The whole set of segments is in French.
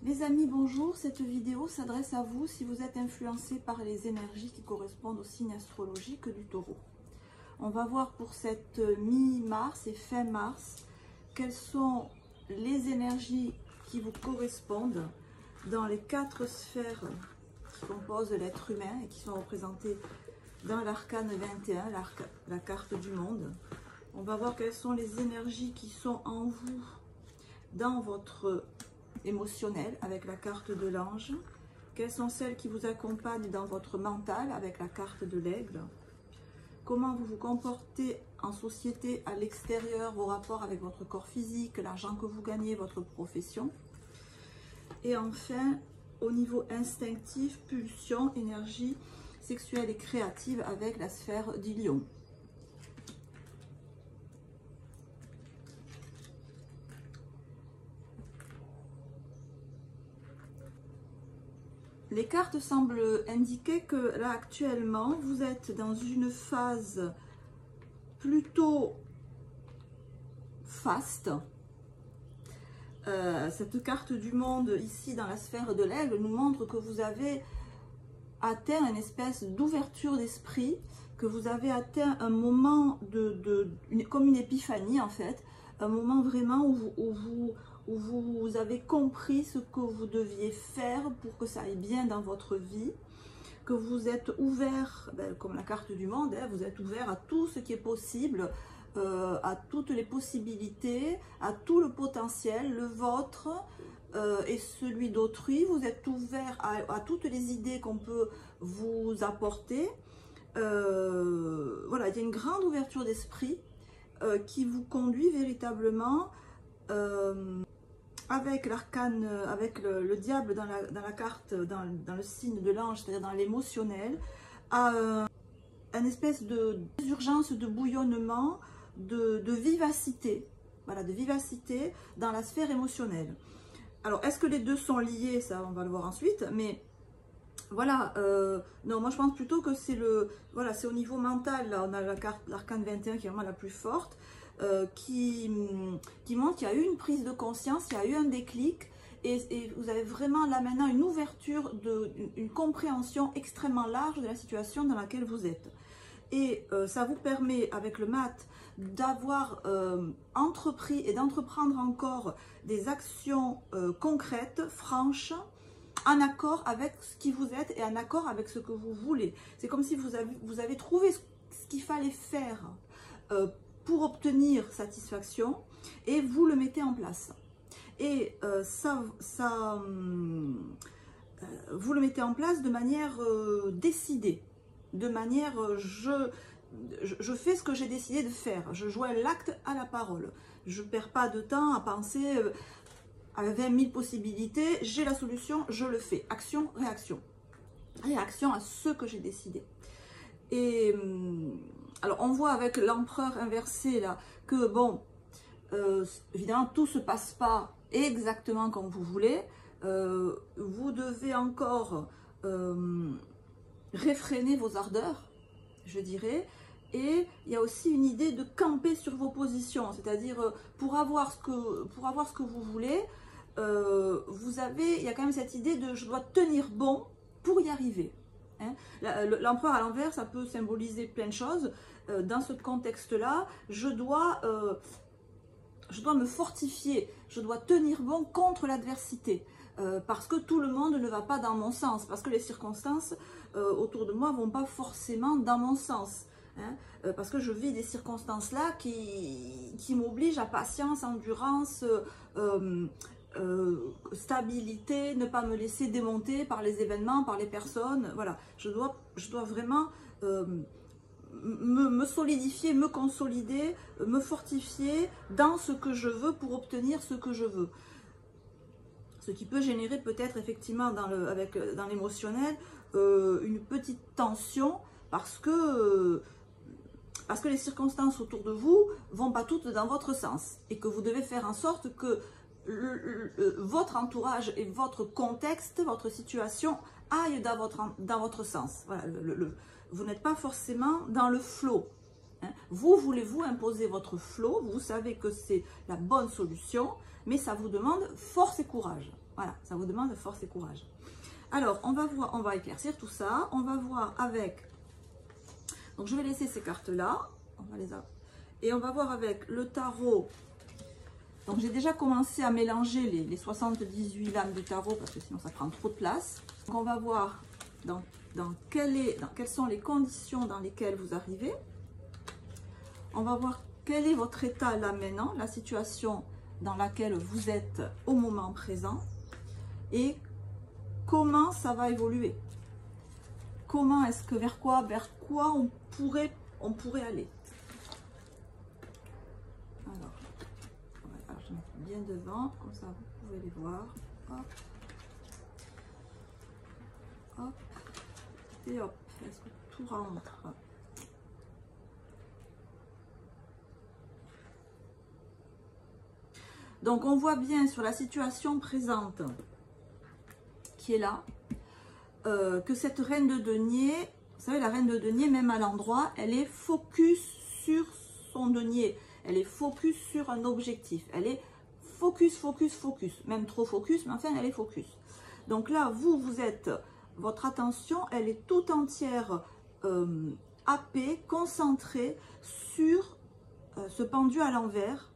Les amis, bonjour. Cette vidéo s'adresse à vous si vous êtes influencé par les énergies qui correspondent au signe astrologique du Taureau. On va voir pour cette mi-mars et fin mars quelles sont les énergies qui vous correspondent dans les 4 sphères qui composent l'être humain et qui sont représentées dans l'arcane 21, la carte du monde. On va voir quelles sont les énergies qui sont en vous dans votre émotionnel avec la carte de l'ange, quelles sont celles qui vous accompagnent dans votre mental avec la carte de l'aigle, comment vous vous comportez en société à l'extérieur, vos rapports avec votre corps physique, l'argent que vous gagnez, votre profession, et enfin au niveau instinctif, pulsion, énergie sexuelle et créative avec la sphère du lion. Les cartes semblent indiquer que là actuellement vous êtes dans une phase plutôt faste. Cette carte du monde ici dans la sphère de l'aigle nous montre que vous avez atteint une espèce d'ouverture d'esprit, que vous avez atteint un moment comme une épiphanie en fait, un moment vraiment où vous avez compris ce que vous deviez faire pour que ça aille bien dans votre vie, que vous êtes ouvert, comme la carte du monde, vous êtes ouvert à tout ce qui est possible, à toutes les possibilités, à tout le potentiel, le vôtre et celui d'autrui. Vous êtes ouvert à toutes les idées qu'on peut vous apporter. Voilà, il y a une grande ouverture d'esprit qui vous conduit véritablement avec l'arcane, avec le diable dans la carte, dans le signe de l'ange, c'est-à-dire dans l'émotionnel, à une espèce d'urgence, de bouillonnement, de vivacité, voilà, de vivacité dans la sphère émotionnelle. Alors, est-ce que les deux sont liés? Ça, on va le voir ensuite, mais voilà, non, moi je pense plutôt que c'est voilà, c'est au niveau mental, là, on a la carte, l'arcane 21 qui est vraiment la plus forte, qui montre qu'il y a eu une prise de conscience, il y a eu un déclic, et vous avez vraiment là maintenant une ouverture, une compréhension extrêmement large de la situation dans laquelle vous êtes. Et ça vous permet avec le mat d'avoir entrepris et d'entreprendre encore des actions concrètes, franches, en accord avec ce qui vous êtes et en accord avec ce que vous voulez. C'est comme si vous avez trouvé ce qu'il fallait faire pour obtenir satisfaction et vous le mettez en place. Et vous le mettez en place de manière décidée, de manière je fais ce que j'ai décidé de faire, je joins l'acte à la parole. Je ne perds pas de temps à penser avec 20 000 possibilités, j'ai la solution, je le fais. Action, réaction. Réaction à ce que j'ai décidé. Et alors on voit avec l'empereur inversé là que bon, évidemment tout ne se passe pas exactement comme vous voulez. Vous devez encore réfréner vos ardeurs, je dirais. Et il y a aussi une idée de camper sur vos positions, c'est-à-dire pour avoir ce que vous voulez, il y a quand même cette idée de je dois tenir bon pour y arriver. Hein. L'empereur à l'envers, ça peut symboliser plein de choses. Dans ce contexte-là, je dois me fortifier, je dois tenir bon contre l'adversité. Parce que tout le monde ne va pas dans mon sens, parce que les circonstances autour de moi ne vont pas forcément dans mon sens. Hein, parce que je vis des circonstances là qui m'obligent à patience, endurance, stabilité, ne pas me laisser démonter par les événements, par les personnes. Voilà, je dois vraiment me solidifier, me consolider, me fortifier dans ce que je veux pour obtenir ce que je veux. Ce qui peut générer peut-être effectivement dans l'émotionnel une petite tension parce que les circonstances autour de vous vont pas toutes dans votre sens et que vous devez faire en sorte que votre entourage et votre contexte, votre situation aillent dans votre sens. Voilà, vous n'êtes pas forcément dans le flow. Hein. Vous voulez-vous imposer votre flow, vous savez que c'est la bonne solution, mais ça vous demande force et courage. Voilà, ça vous demande force et courage. Alors, on va voir, on va éclaircir tout ça. On va voir avec... Donc, je vais laisser ces cartes-là. Et on va voir avec le tarot. Donc, j'ai déjà commencé à mélanger les 78 lames du tarot parce que sinon, ça prend trop de place. Donc, on va voir quelles sont les conditions dans lesquelles vous arrivez. On va voir quel est votre état là maintenant, la situation dans laquelle vous êtes au moment présent et comment ça va évoluer. Comment est-ce que, vers quoi on pourrait aller. Alors, je mets bien devant, comme ça vous pouvez les voir. Hop. Hop. Et hop. Est-ce que tout rentre? Donc, on voit bien sur la situation présente qui est là, que cette reine de denier, vous savez, la reine de denier, même à l'endroit, elle est focus sur son denier. Elle est focus sur un objectif. Elle est focus. Même trop focus, mais enfin, elle est focus. Donc là, vous êtes, votre attention, elle est tout entière happée, concentrée sur ce pendu à l'envers,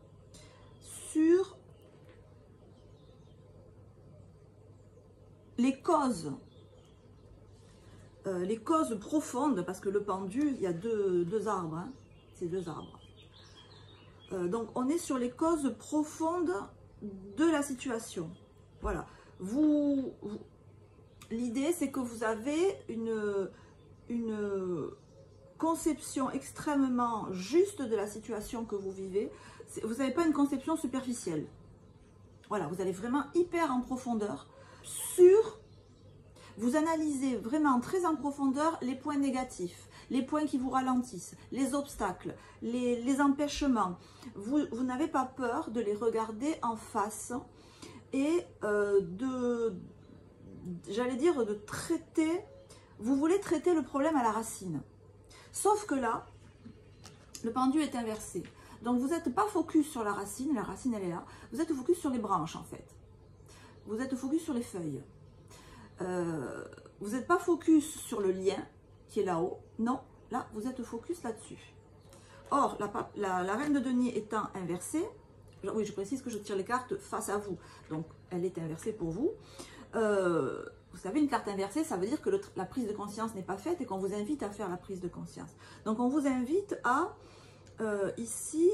sur les causes profondes, parce que le pendu, il y a deux arbres, hein, c'est deux arbres. Donc, on est sur les causes profondes de la situation. Voilà. L'idée, c'est que vous avez une conception extrêmement juste de la situation que vous vivez. Vous n'avez pas une conception superficielle. Voilà, vous allez vraiment hyper en profondeur vous analysez vraiment très en profondeur les points négatifs, les points qui vous ralentissent, les obstacles, les empêchements. Vous n'avez pas peur de les regarder en face et j'allais dire, de traiter, vous voulez traiter le problème à la racine. Sauf que là, le pendu est inversé. Donc, vous n'êtes pas focus sur la racine elle est là. Vous êtes focus sur les branches, en fait. Vous êtes focus sur les feuilles. Vous n'êtes pas focus sur le lien qui est là-haut. Non, là, vous êtes focus là-dessus. Or, la reine de denier étant inversée, oui, je précise que je tire les cartes face à vous. Donc, elle est inversée pour vous. Vous savez, une carte inversée, ça veut dire que la prise de conscience n'est pas faite et qu'on vous invite à faire la prise de conscience. Donc, on vous invite à, ici,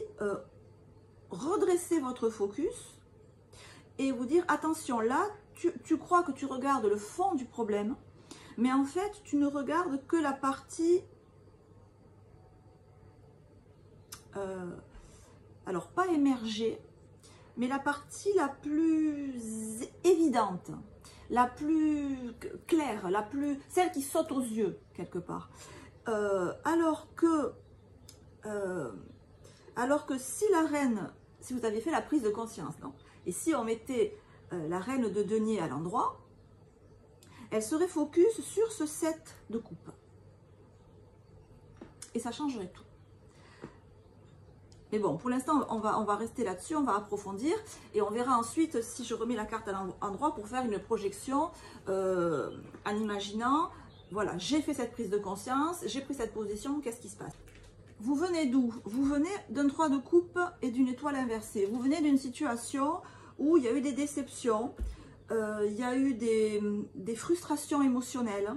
redresser votre focus et vous dire, attention, là, tu crois que tu regardes le fond du problème, mais en fait, tu ne regardes que la partie, alors pas émergée, mais la partie la plus évidente, la plus claire, celle qui saute aux yeux, quelque part. Alors que si la reine, si vous aviez fait la prise de conscience, non, et si on mettait la reine de denier à l'endroit, elle serait focus sur ce 7 de coupe. Et ça changerait tout. Mais bon, pour l'instant, on va rester là-dessus, on va approfondir. Et on verra ensuite si je remets la carte à l'endroit pour faire une projection en imaginant, voilà, j'ai fait cette prise de conscience, j'ai pris cette position, qu'est-ce qui se passe? Vous venez d'où? Vous venez d'un 3 de coupe et d'une étoile inversée. Vous venez d'une situation où il y a eu des déceptions, il y a eu des frustrations émotionnelles,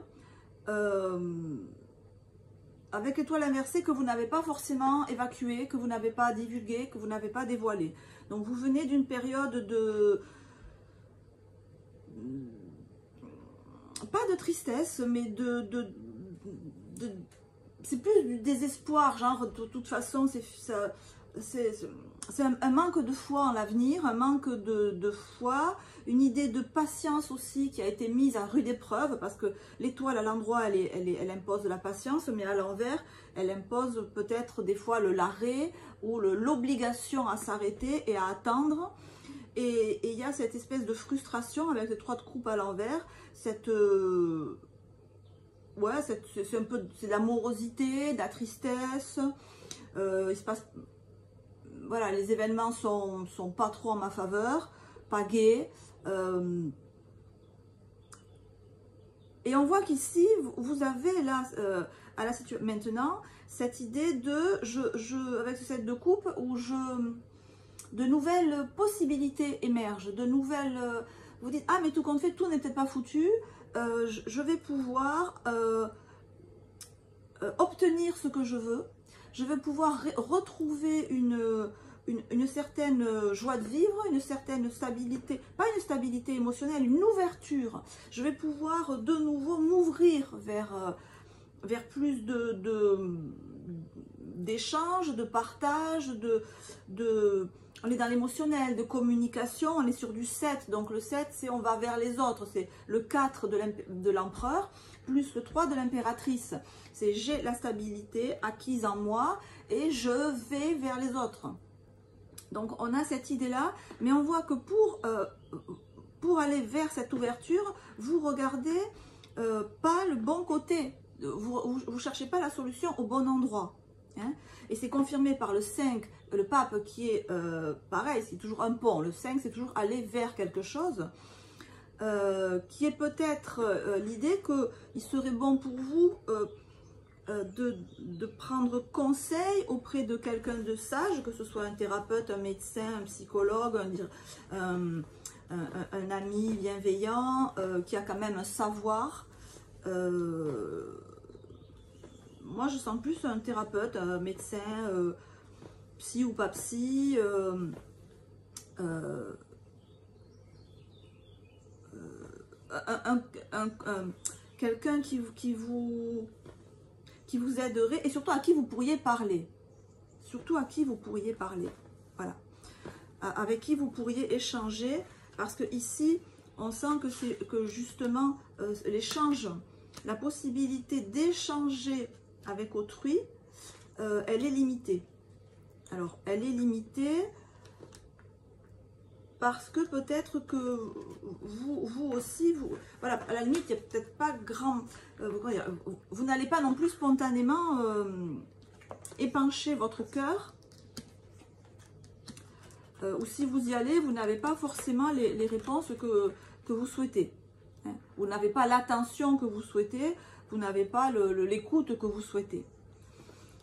avec étoile inversée que vous n'avez pas forcément évacuée, que vous n'avez pas divulguée, que vous n'avez pas dévoilée. Donc vous venez d'une période pas de tristesse, mais c'est plus du désespoir, genre de toute façon, c'est un manque de foi en l'avenir, un manque de foi, une idée de patience aussi qui a été mise à rude épreuve, parce que l'étoile à l'endroit, elle impose de la patience, mais à l'envers, elle impose peut-être des fois l'arrêt ou l'obligation à s'arrêter et à attendre. Et il y a cette espèce de frustration avec les 3 de coupe à l'envers, ouais, c'est un peu de la morosité, de la tristesse. Il se passe, voilà, les événements sont pas trop en ma faveur, pas gais. Et on voit qu'ici, vous avez là, à la situation maintenant, cette idée de, avec ce set de coupe, où de nouvelles possibilités émergent, de nouvelles, vous dites, ah mais tout compte fait, tout n'est peut-être pas foutu, je vais pouvoir obtenir ce que je veux, je vais pouvoir retrouver une certaine joie de vivre, une certaine stabilité, pas une stabilité émotionnelle, une ouverture. Je vais pouvoir de nouveau m'ouvrir vers plus d'échanges, de partage, on est dans l'émotionnel, de communication, on est sur du 7, donc le 7 c'est on va vers les autres, c'est le 4 de l'empereur, plus le 3 de l'impératrice, c'est j'ai la stabilité acquise en moi et je vais vers les autres. Donc on a cette idée-là, mais on voit que pour aller vers cette ouverture, vous regardez pas le bon côté, vous ne cherchez pas la solution au bon endroit. Hein. Et c'est confirmé par le 5, le pape qui est pareil, c'est toujours un pont, le 5 c'est toujours aller vers quelque chose, qui est peut-être l'idée qu'il serait bon pour vous de prendre conseil auprès de quelqu'un de sage, que ce soit un thérapeute, un médecin, un psychologue, un ami bienveillant, qui a quand même un savoir. Moi je sens plus un thérapeute, un médecin, psy ou pas psy, quelqu'un qui vous aiderait et surtout à qui vous pourriez parler. Surtout à qui vous pourriez parler. Voilà. Avec qui vous pourriez échanger. Parce que ici, on sent que justement, l'échange, la possibilité d'échanger avec autrui, elle est limitée. Alors, elle est limitée parce que peut-être que vous aussi, voilà, à la limite, il n'y a peut-être pas grand... vous n'allez pas non plus spontanément épancher votre cœur. Ou si vous y allez, vous n'avez pas forcément les réponses que vous souhaitez. Hein. Vous n'avez pas l'attention que vous souhaitez, vous n'avez pas l'écoute que vous souhaitez.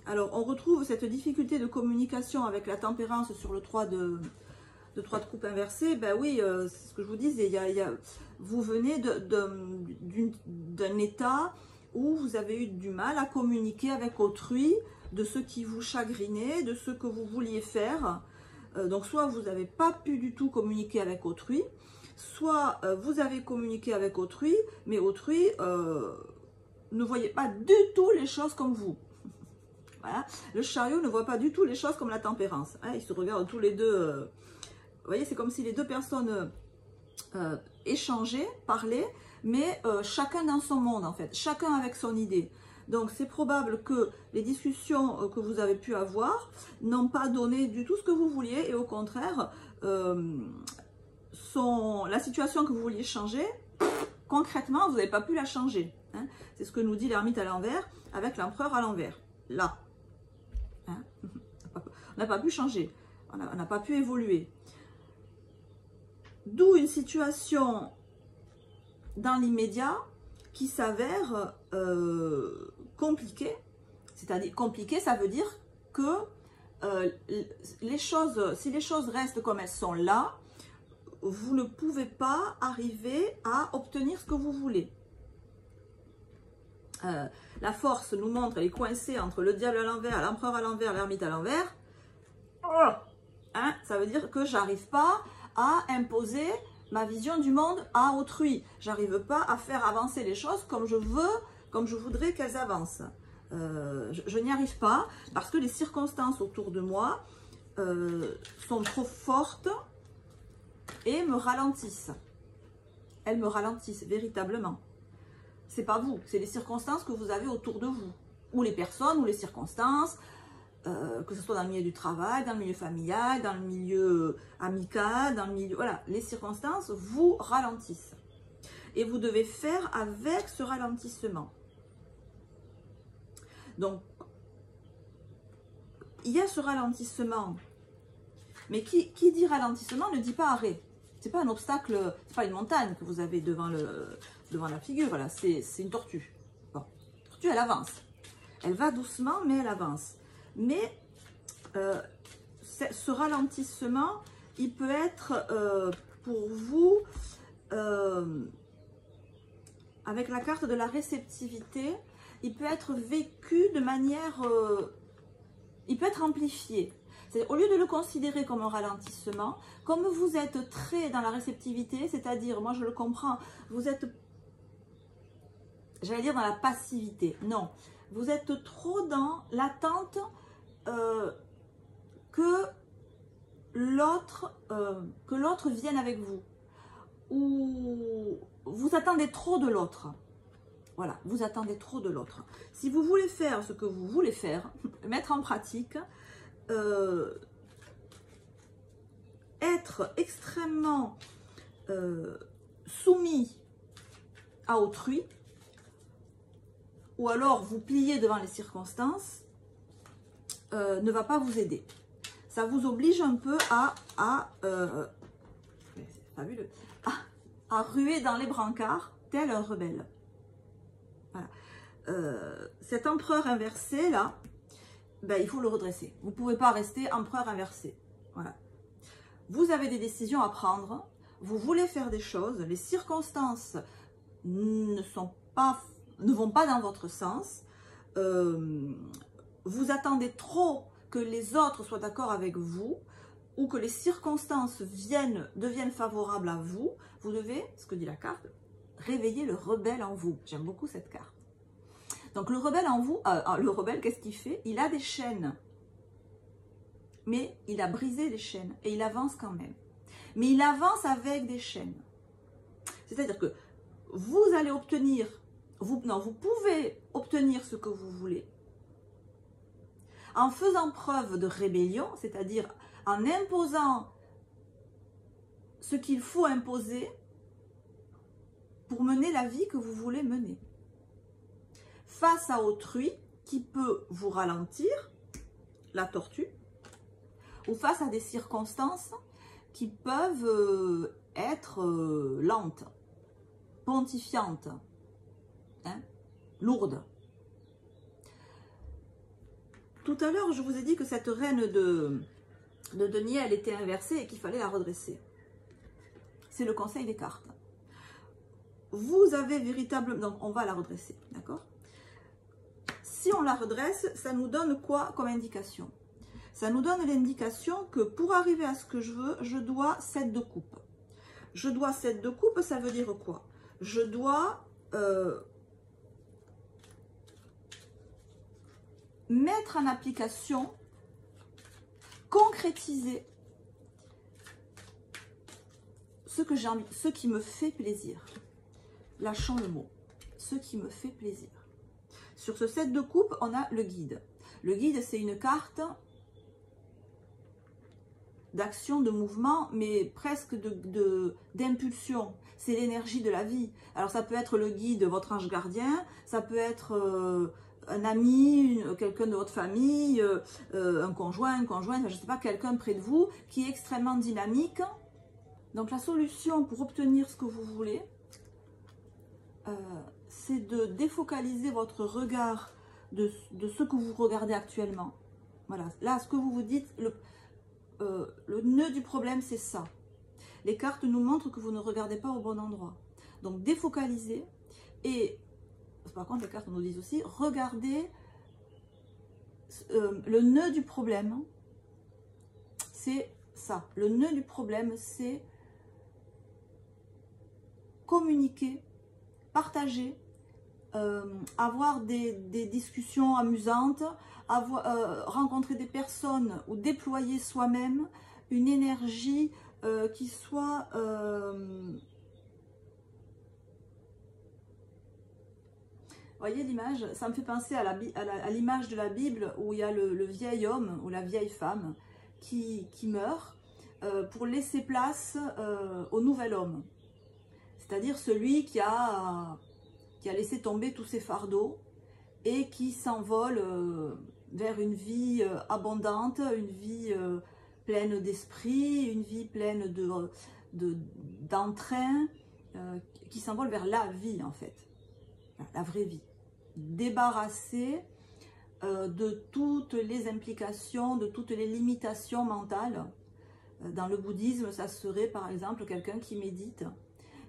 Alors, on retrouve cette difficulté de communication avec la tempérance sur le 3 de coupe inversée. Ben oui, c'est ce que je vous disais, vous venez d'un état où vous avez eu du mal à communiquer avec autrui de ce qui vous chagrinait, de ce que vous vouliez faire. Donc, soit vous n'avez pas pu du tout communiquer avec autrui, soit vous avez communiqué avec autrui, mais autrui ne voyait pas du tout les choses comme vous. Voilà. Le chariot ne voit pas du tout les choses comme la tempérance. Hein, ils se regardent tous les deux. Vous voyez, c'est comme si les deux personnes échangeaient, parlaient, mais chacun dans son monde en fait, chacun avec son idée. Donc c'est probable que les discussions que vous avez pu avoir n'ont pas donné du tout ce que vous vouliez et au contraire, la situation que vous vouliez changer, concrètement, vous n'avez pas pu la changer. Hein. C'est ce que nous dit l'ermite à l'envers avec l'empereur à l'envers. Là. Hein. On n'a pas pu changer. On n'a pas pu évoluer. D'où une situation dans l'immédiat qui s'avère compliquée. C'est-à-dire compliquée, ça veut dire que si les choses restent comme elles sont là, vous ne pouvez pas arriver à obtenir ce que vous voulez. La force nous montre, elle est coincée entre le diable à l'envers, l'empereur à l'envers, l'ermite à l'envers. Hein, ça veut dire que j'arrive pas à imposer ma vision du monde à autrui. J'arrive pas à faire avancer les choses comme je veux, comme je voudrais qu'elles avancent. Je n'y arrive pas parce que les circonstances autour de moi sont trop fortes et me ralentissent. Elles me ralentissent véritablement. C'est pas vous, c'est les circonstances que vous avez autour de vous. Ou les personnes, ou les circonstances, que ce soit dans le milieu du travail, dans le milieu familial, dans le milieu amical, dans le milieu... Voilà, les circonstances vous ralentissent. Et vous devez faire avec ce ralentissement. Donc, il y a ce ralentissement. Mais qui dit ralentissement ne dit pas arrêt. C'est pas un obstacle, c'est pas une montagne que vous avez devant la figure, là, c'est une tortue. Bon, la tortue, elle avance. Elle va doucement, mais elle avance. Mais ce ralentissement, il peut être pour vous, avec la carte de la réceptivité, il peut être vécu de manière, il peut être amplifié. Au lieu de le considérer comme un ralentissement, comme vous êtes très dans la réceptivité, c'est-à-dire, moi je le comprends, vous êtes, j'allais dire dans la passivité, non, vous êtes trop dans l'attente que l'autre vienne avec vous, ou vous attendez trop de l'autre. Voilà, vous attendez trop de l'autre. Si vous voulez faire ce que vous voulez faire, mettre en pratique, être extrêmement soumis à autrui, ou alors vous plier devant les circonstances, ne va pas vous aider. Ça vous oblige un peu c'est fabuleux, à ruer dans les brancards tel un rebelle. Voilà. Cet empereur inversé là, ben, il faut le redresser. Vous ne pouvez pas rester empereur inversé. Voilà. Vous avez des décisions à prendre, vous voulez faire des choses, les circonstances ne vont pas dans votre sens, vous attendez trop que les autres soient d'accord avec vous, ou que les circonstances deviennent favorables à vous. Vous devez, ce que dit la carte, réveiller le rebelle en vous. J'aime beaucoup cette carte. Donc le rebelle en vous, le rebelle, qu'est-ce qu'il fait? Il a des chaînes, mais il a brisé les chaînes et il avance quand même. Mais il avance avec des chaînes. C'est-à-dire que vous allez obtenir, vous pouvez obtenir ce que vous voulez en faisant preuve de rébellion, c'est-à-dire en imposant ce qu'il faut imposer pour mener la vie que vous voulez mener. Face à autrui qui peut vous ralentir, la tortue, ou face à des circonstances qui peuvent être lentes, pontifiantes, hein, lourdes. Tout à l'heure, je vous ai dit que cette reine de denier, elle était inversée et qu'il fallait la redresser. C'est le conseil des cartes. Vous avez véritablement... Donc, on va la redresser, d'accord? Si on la redresse, ça nous donne quoi comme indication? Ça nous donne l'indication que pour arriver à ce que je veux, je dois 7 de coupe. Je dois 7 de coupe, ça veut dire quoi? Je dois mettre en application, concrétiser ce qui me fait plaisir. Lâchons le mot. Ce qui me fait plaisir. Sur ce 7 de coupe, on a le guide. Le guide, c'est une carte d'action, de mouvement, mais presque d'impulsion. C'est l'énergie de la vie. Alors ça peut être le guide, votre ange gardien, ça peut être un ami, quelqu'un de votre famille, un conjoint, une conjointe, je ne sais pas, quelqu'un près de vous qui est extrêmement dynamique. Donc la solution pour obtenir ce que vous voulez, c'est de défocaliser votre regard de ce que vous regardez actuellement. Voilà, là, ce que vous vous dites, le nœud du problème, c'est ça. Les cartes nous montrent que vous ne regardez pas au bon endroit. Donc, défocalisez. Et, par contre, les cartes nous disent aussi, regardez le nœud du problème. C'est ça. Le nœud du problème, c'est communiquer, partager, avoir des discussions amusantes, rencontrer des personnes ou déployer soi-même une énergie qui soit voyez l'image, ça me fait penser à l'image de la Bible où il y a le vieil homme ou la vieille femme qui meurt pour laisser place au nouvel homme. C'est-à-dire celui qui a laissé tomber tous ses fardeaux et qui s'envole vers une vie abondante, une vie pleine d'esprit, une vie pleine d'entrain qui s'envole vers la vie en fait, la vraie vie. Débarrasser de toutes les implications, de toutes les limitations mentales. Dans le bouddhisme, ça serait par exemple quelqu'un qui médite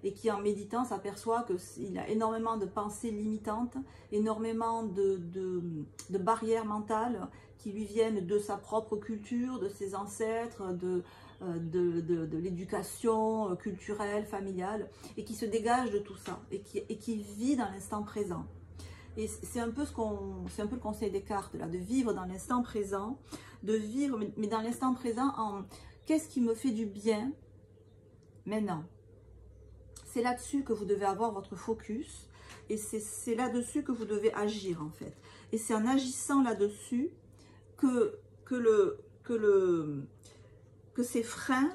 et qui en méditant s'aperçoit qu'il a énormément de pensées limitantes, énormément de barrières mentales qui lui viennent de sa propre culture, de ses ancêtres, de l'éducation culturelle, familiale, et qui se dégage de tout ça, et qui vit dans l'instant présent. Et c'est un peu le conseil des cartes, là, de vivre dans l'instant présent, de vivre, mais dans l'instant présent, en qu'est-ce qui me fait du bien maintenant. C'est là-dessus que vous devez avoir votre focus, et c'est là-dessus que vous devez agir, en fait. Et c'est en agissant là-dessus que ces freins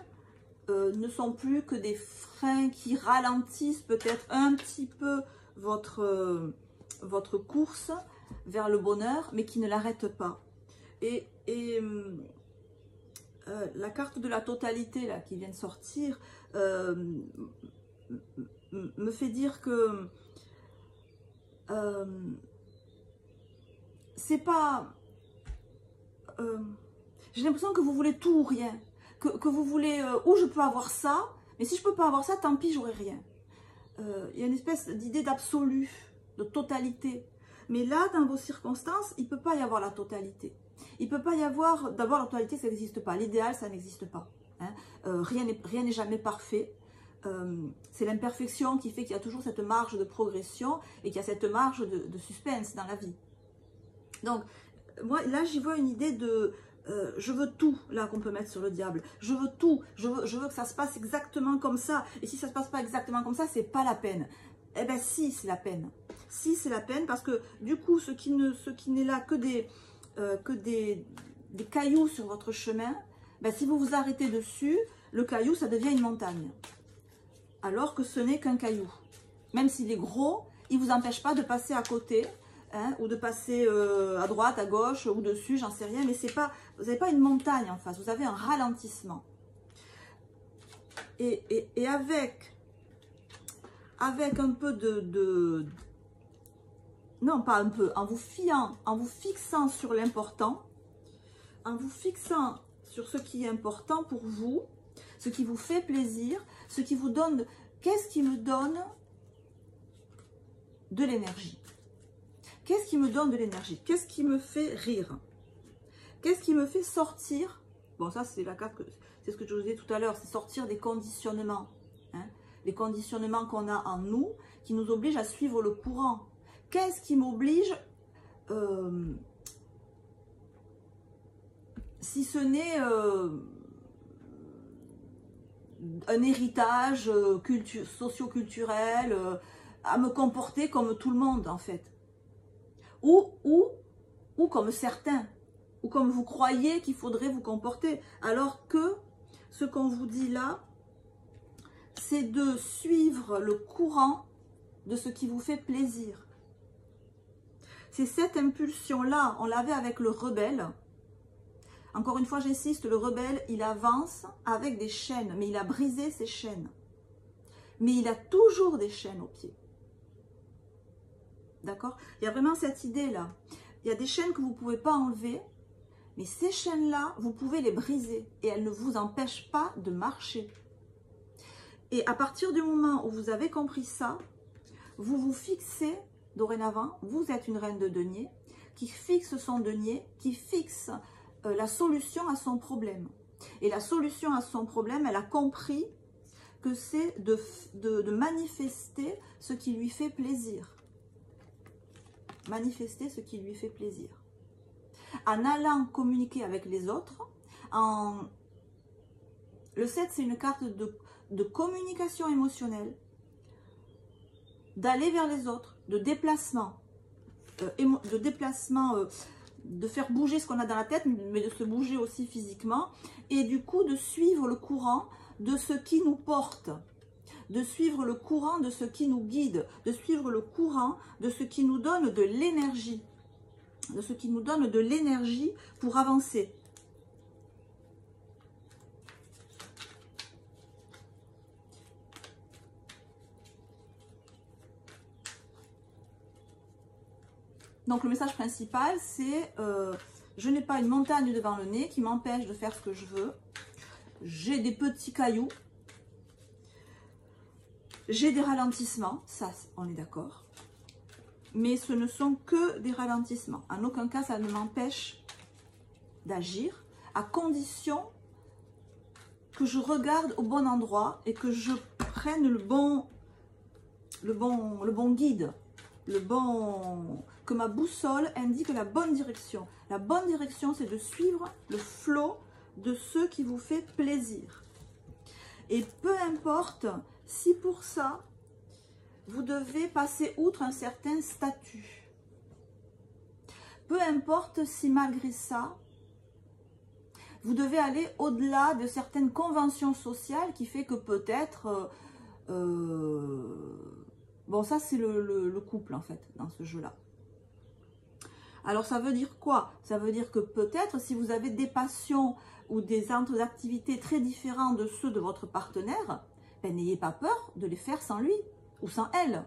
ne sont plus que des freins qui ralentissent peut-être un petit peu votre course vers le bonheur, mais qui ne l'arrêtent pas. Et la carte de la totalité là, qui vient de sortir me fait dire que c'est pas... j'ai l'impression que vous voulez tout ou rien. Que vous voulez, ou je peux avoir ça, mais si je peux pas avoir ça, tant pis, j'aurai rien. Il y a une espèce d'idée d'absolu, de totalité. Mais là, dans vos circonstances, il ne peut pas y avoir la totalité. Il ne peut pas y avoir, d'abord la totalité, ça n'existe pas. L'idéal, ça n'existe pas. Hein. Rien n'est jamais parfait. C'est l'imperfection qui fait qu'il y a toujours cette marge de progression et qu'il y a cette marge de suspense dans la vie. Donc, moi, là, j'y vois une idée de... je veux tout, là, qu'on peut mettre sur le diable. Je veux tout. Je veux que ça se passe exactement comme ça. Et si ça ne se passe pas exactement comme ça, c'est pas la peine. Eh bien, si, c'est la peine. Si, c'est la peine, parce que, du coup, ce qui n'est là que des cailloux sur votre chemin, ben, si vous vous arrêtez dessus, le caillou, ça devient une montagne. Alors que ce n'est qu'un caillou. Même s'il est gros, il ne vous empêche pas de passer à côté, hein, ou de passer à droite, à gauche, ou dessus, j'en sais rien, mais c'est pas, vous n'avez pas une montagne en face, vous avez un ralentissement. Et avec un peu non, pas un peu, en vous fixant sur l'important, en vous fixant sur ce qui est important pour vous, ce qui vous fait plaisir, ce qui vous donne, qu'est-ce qui me donne de l'énergie? Qu'est-ce qui me donne de l'énergie? Qu'est-ce qui me fait rire? Qu'est-ce qui me fait sortir? Bon, ça, c'est la carte, c'est ce que je vous disais tout à l'heure, c'est sortir des conditionnements. Hein, les conditionnements qu'on a en nous, qui nous obligent à suivre le courant. Qu'est-ce qui m'oblige, si ce n'est un héritage socio-culturel, à me comporter comme tout le monde, en fait. Ou comme certains, ou comme vous croyez qu'il faudrait vous comporter. Alors que ce qu'on vous dit là, c'est de suivre le courant de ce qui vous fait plaisir. C'est cette impulsion-là, on l'avait avec le rebelle. Encore une fois, j'insiste, le rebelle, il avance avec des chaînes, mais il a brisé ses chaînes. Mais il a toujours des chaînes aux pieds. D'accord? Il y a vraiment cette idée-là. Il y a des chaînes que vous ne pouvez pas enlever, mais ces chaînes-là, vous pouvez les briser et elles ne vous empêchent pas de marcher. Et à partir du moment où vous avez compris ça, vous vous fixez, dorénavant, vous êtes une reine de denier, qui fixe son denier, qui fixe la solution à son problème. Et la solution à son problème, elle a compris que c'est de manifester ce qui lui fait plaisir. Manifester ce qui lui fait plaisir. En allant communiquer avec les autres, le 7, c'est une carte de communication émotionnelle, d'aller vers les autres, de déplacement, de faire bouger ce qu'on a dans la tête, mais de se bouger aussi physiquement, et du coup de suivre le courant de ce qui nous porte, de suivre le courant de ce qui nous guide, de suivre le courant de ce qui nous donne de l'énergie, pour avancer. Donc le message principal, c'est je n'ai pas une montagne devant le nez qui m'empêche de faire ce que je veux. J'ai des petits cailloux. J'ai des ralentissements, ça on est d'accord. Mais ce ne sont que des ralentissements. En aucun cas, ça ne m'empêche d'agir, à condition que je regarde au bon endroit et que je prenne le bon guide, que ma boussole indique la bonne direction. La bonne direction, c'est de suivre le flot de ce qui vous fait plaisir. Et peu importe si pour ça, vous devez passer outre un certain statut. Peu importe si malgré ça, vous devez aller au-delà de certaines conventions sociales qui fait que peut-être... bon, ça c'est le couple en fait, dans ce jeu-là. Alors ça veut dire quoi? Ça veut dire que peut-être si vous avez des passions ou des centres d'activité très différents de ceux de votre partenaire, ben, n'ayez pas peur de les faire sans lui ou sans elle.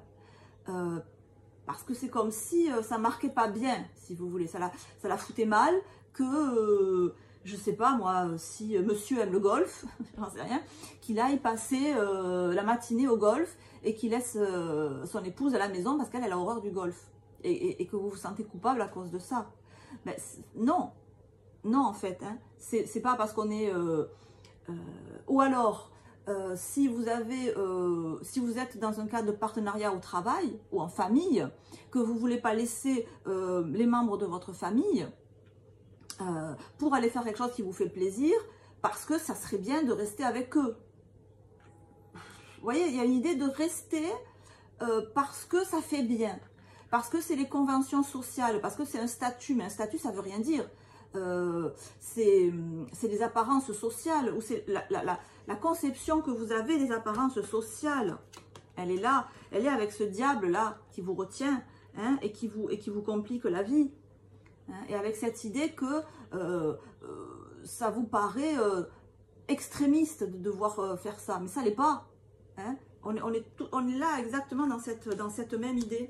Parce que c'est comme si ça marquait pas bien, si vous voulez. Ça la foutait mal que, je sais pas moi, si monsieur aime le golf, j'en sais rien, qu'il aille passer la matinée au golf et qu'il laisse son épouse à la maison parce qu'elle a horreur du golf. Et que vous vous sentez coupable à cause de ça. Ben, non, non en fait, hein. C'est pas parce qu'on est... ou alors... si vous êtes dans un cadre de partenariat au travail ou en famille, que vous ne voulez pas laisser les membres de votre famille pour aller faire quelque chose qui vous fait plaisir, parce que ça serait bien de rester avec eux. Vous voyez, il y a une idée de rester parce que ça fait bien, parce que c'est les conventions sociales, parce que c'est un statut, mais un statut ça ne veut rien dire. C'est des apparences sociales, ou c'est la conception que vous avez des apparences sociales. Elle est là, elle est avec ce diable-là qui vous retient, hein, et qui vous complique la vie. Hein, et avec cette idée que ça vous paraît extrémiste de devoir faire ça, mais ça l'est pas. Hein. On est là exactement dans cette même idée.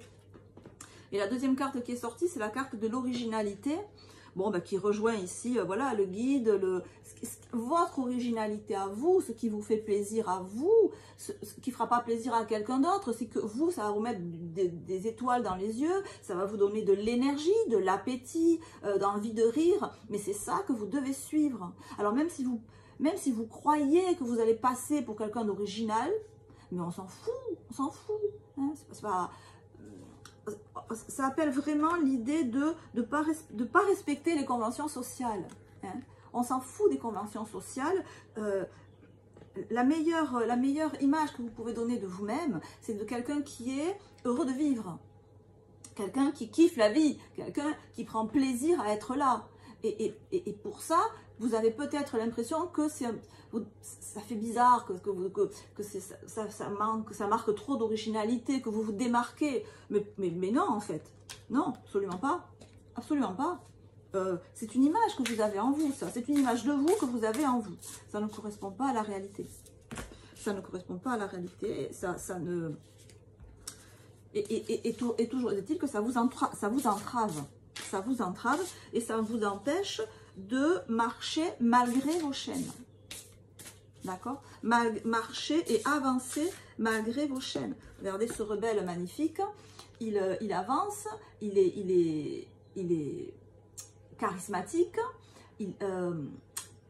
Et la deuxième carte qui est sortie, c'est la carte de l'originalité. Bon, ben, qui rejoint ici, voilà, le guide, votre originalité à vous, ce qui vous fait plaisir à vous, ce qui ne fera pas plaisir à quelqu'un d'autre, c'est que vous, ça va vous mettre des étoiles dans les yeux, ça va vous donner de l'énergie, de l'appétit, d'envie de rire, mais c'est ça que vous devez suivre. Alors même si vous croyez que vous allez passer pour quelqu'un d'original, mais on s'en fout, hein, c'est pas... Ça appelle vraiment l'idée de ne pas respecter les conventions sociales. Hein. On s'en fout des conventions sociales. La meilleure image que vous pouvez donner de vous-même, c'est de quelqu'un qui est heureux de vivre. Quelqu'un qui kiffe la vie. Quelqu'un qui prend plaisir à être là. Et pour ça, vous avez peut-être l'impression que ça fait bizarre, que ça marque trop d'originalité, que vous vous démarquez. Mais non, en fait. Non, absolument pas. Absolument pas. C'est une image que vous avez en vous, ça. C'est une image de vous que vous avez en vous. Ça ne correspond pas à la réalité. Ça ne correspond pas à la réalité. Ça ne... Et toujours est-il que ça vous entrave. Ça vous entrave et ça vous empêche de marcher malgré vos chaînes. D'accord? Marcher et avancer malgré vos chaînes. Regardez ce rebelle magnifique. Il avance, il est charismatique, il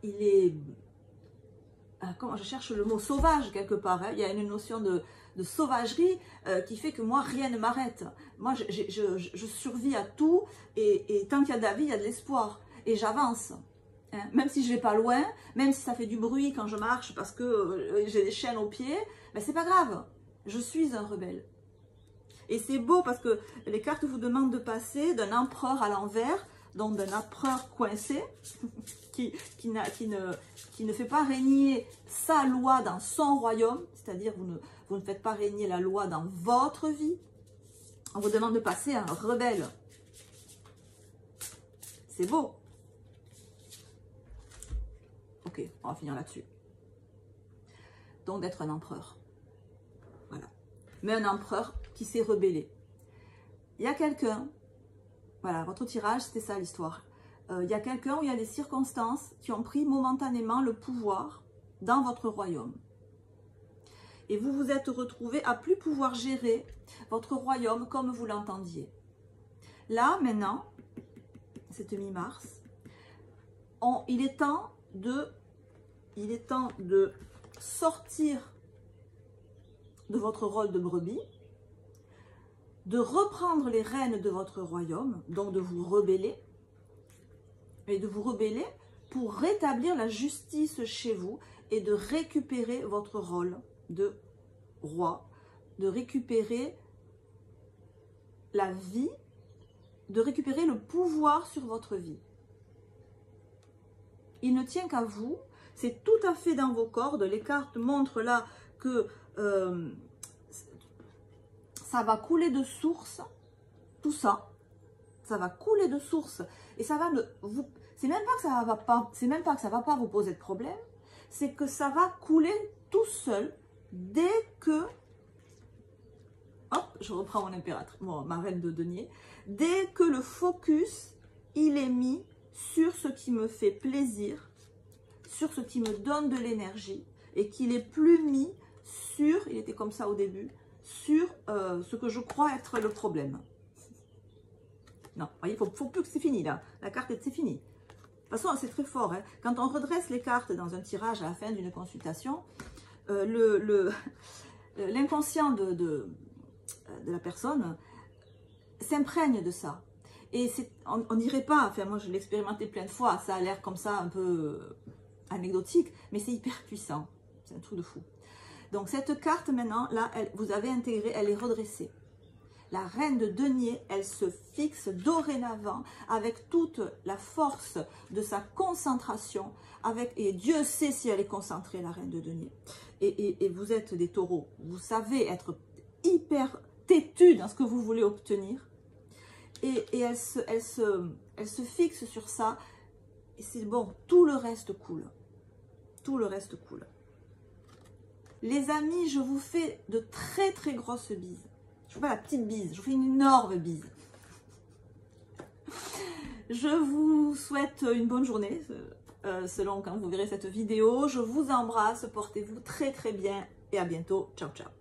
est... comment je cherche le mot sauvage quelque part. Hein? Il y a une notion de sauvagerie qui fait que moi, rien ne m'arrête. Moi, je survis à tout et tant qu'il y a de la vie, il y a de l'espoir. Et j'avance. Hein. Même si je vais pas loin, même si ça fait du bruit quand je marche parce que j'ai des chaînes aux pieds, ben c'est pas grave. Je suis un rebelle. Et c'est beau parce que les cartes vous demandent de passer d'un empereur à l'envers, donc d'un empereur coincé, qui ne fait pas régner sa loi dans son royaume, c'est-à-dire vous ne faites pas régner la loi dans votre vie. On vous demande de passer à un rebelle. C'est beau. Ok, on va finir là-dessus. Donc d'être un empereur. Voilà. Mais un empereur qui s'est rebellé. Il y a quelqu'un Voilà, votre tirage, c'était ça l'histoire. Il y a quelqu'un ou il y a des circonstances qui ont pris momentanément le pouvoir dans votre royaume. Et vous vous êtes retrouvé à plus pouvoir gérer votre royaume comme vous l'entendiez. Là, maintenant, c'est mi-mars, il est temps de sortir de votre rôle de brebis, de reprendre les rênes de votre royaume, donc de vous rebeller, et de vous rebeller pour rétablir la justice chez vous et de récupérer votre rôle de roi, de récupérer la vie, de récupérer le pouvoir sur votre vie. Il ne tient qu'à vous, c'est tout à fait dans vos cordes. Les cartes montrent là que ça va couler de source, tout ça, ça va couler de source et ça va vous. C'est même pas que ça va pas, c'est même pas que ça va pas vous poser de problème, c'est que ça va couler tout seul dès que, hop, je reprends mon impératrice, ma reine de denier, dès que le focus il est mis sur ce qui me fait plaisir, sur ce qui me donne de l'énergie et qu'il est plus mis sur, il était comme ça au début, sur ce que je crois être le problème. Non, vous voyez, il faut plus que c'est fini là, la carte c'est fini. De toute façon, c'est très fort. Hein. Quand on redresse les cartes dans un tirage à la fin d'une consultation, l'inconscient de la personne s'imprègne de ça. Et on dirait pas, enfin moi je l'ai expérimenté plein de fois, ça a l'air comme ça un peu anecdotique, mais c'est hyper puissant. C'est un truc de fou. Donc cette carte maintenant, là, vous avez intégré, elle est redressée. La reine de denier, elle se fixe dorénavant avec toute la force de sa concentration. Et Dieu sait si elle est concentrée, la reine de denier. Et vous êtes des taureaux. Vous savez être hyper têtu dans ce que vous voulez obtenir. Et elle se fixe sur ça. Et c'est bon, tout le reste coule. Tout le reste coule. Les amis, je vous fais de très très grosses bises. Je ne fais pas la petite bise, je vous fais une énorme bise. Je vous souhaite une bonne journée, selon quand vous verrez cette vidéo. Je vous embrasse, portez-vous très très bien et à bientôt. Ciao, ciao.